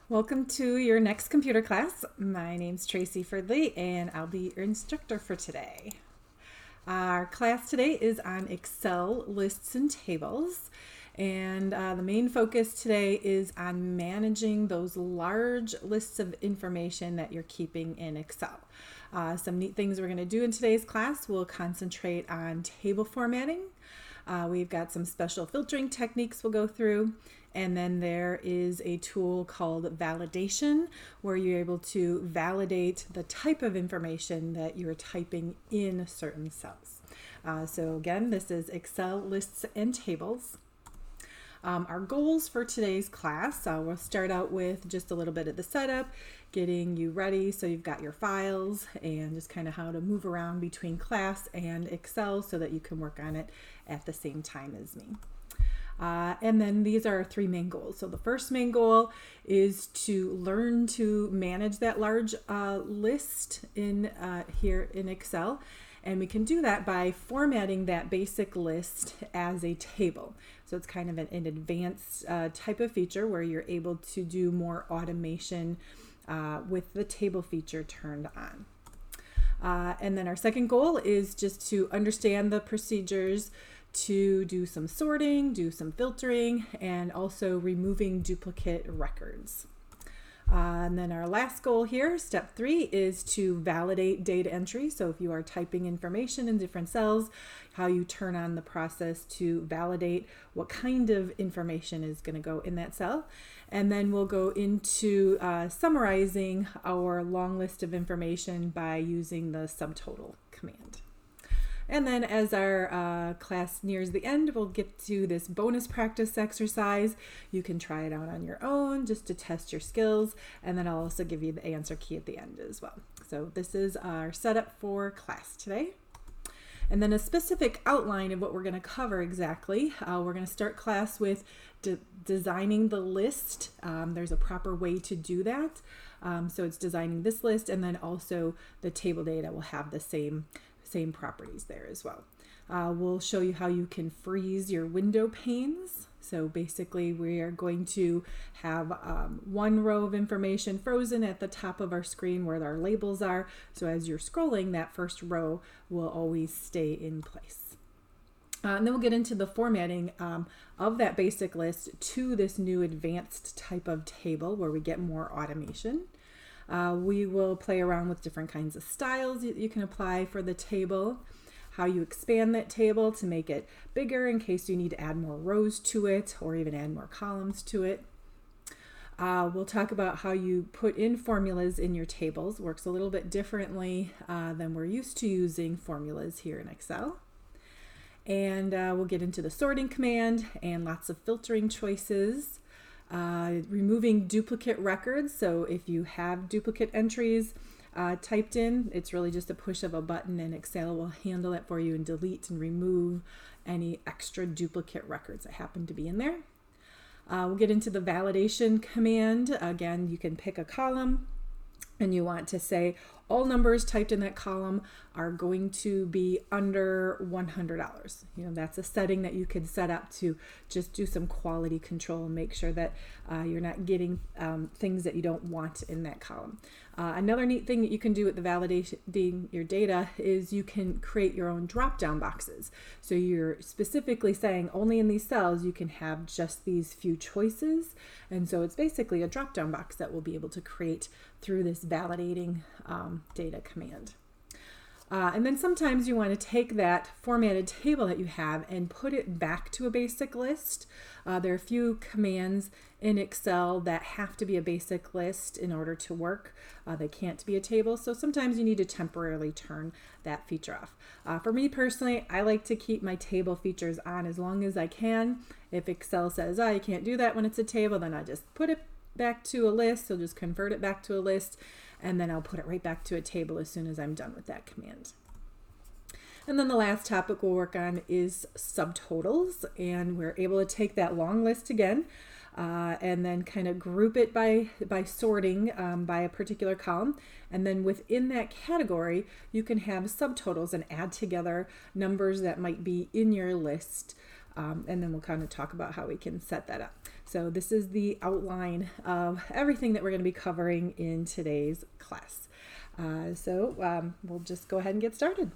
Welcome to your next computer class. My name's Tracy Fridley and I'll be your instructor for today. Our class today is on Excel lists and tables, and the main focus today is on managing those large lists of information that you're keeping in Excel. Some neat things we're going to do in today's class. We'll concentrate on table formatting. We've got some special filtering techniques we'll go through, and then there is a tool called validation where you're able to validate the type of information that you're typing in certain cells. So again, this is Excel lists and tables. Our goals for today's class, we'll start out with just a little bit of the setup, getting you ready so you've got your files and just kind of how to move around between class and Excel so that you can work on it at the same time as me. And then these are our three main goals. So the first main goal is to learn to manage that large list in here in Excel. And we can do that by formatting that basic list as a table. So it's kind of an advanced type of feature where you're able to do more automation with the table feature turned on. And then our second goal is just to understand the procedures to do some sorting, do some filtering, and also removing duplicate records. And then our last goal here, step 3, is to validate data entry. So if you are typing information in different cells, how you turn on the process to validate what kind of information is going to go in that cell. And then we'll go into summarizing our long list of information by using the subtotal command. And then as our class nears the end, we'll get to this bonus practice exercise. You can try it out on your own just to test your skills, and then I'll also give you the answer key at the end as well. So this is our setup for class today. And then a specific outline of what we're going to cover exactly. We're going to start class with designing the list. There's a proper way to do that. So it's designing this list, and then also the table data will have the same properties there as well. We'll show you how you can freeze your window panes. So basically we are going to have one row of information frozen at the top of our screen where our labels are. So as you're scrolling, that first row will always stay in place. And then we'll get into the formatting of that basic list to this new advanced type of table where we get more automation. We will play around with different kinds of styles you can apply for the table, how you expand that table to make it bigger in case you need to add more rows to it or even add more columns to it. We'll talk about how you put in formulas in your tables. Works a little bit differently than we're used to using formulas here in Excel. And we'll get into the sorting command and lots of filtering choices. Removing duplicate records. So if you have duplicate entries typed in, it's really just a push of a button and Excel will handle it for you and delete and remove any extra duplicate records that happen to be in there. We'll get into the validation command. Again, you can pick a column and you want to say all numbers typed in that column are going to be under $100. That's a setting that you can set up to just do some quality control and make sure that you're not getting things that you don't want in that column. Another neat thing that you can do with the validating your data is you can create your own drop-down boxes. So you're specifically saying only in these cells you can have just these few choices. And so it's basically a drop-down box that we'll be able to create through this validating data command. And then sometimes you want to take that formatted table that you have and put it back to a basic list. There are a few commands in Excel that have to be a basic list in order to work. They can't be a table, so sometimes you need to temporarily turn that feature off. For me personally, I like to keep my table features on as long as I can. If Excel says, oh, you can't do that when it's a table, then I just put it back to a list. So just convert it back to a list, and then I'll put it right back to a table as soon as I'm done with that command. And then the last topic we'll work on is subtotals, and we're able to take that long list again and then kind of group it by sorting by a particular column, and then within that category you can have subtotals and add together numbers that might be in your list, and then we'll kind of talk about how we can set that up. So this is the outline of everything that we're going to be covering in today's class. We'll just go ahead and get started.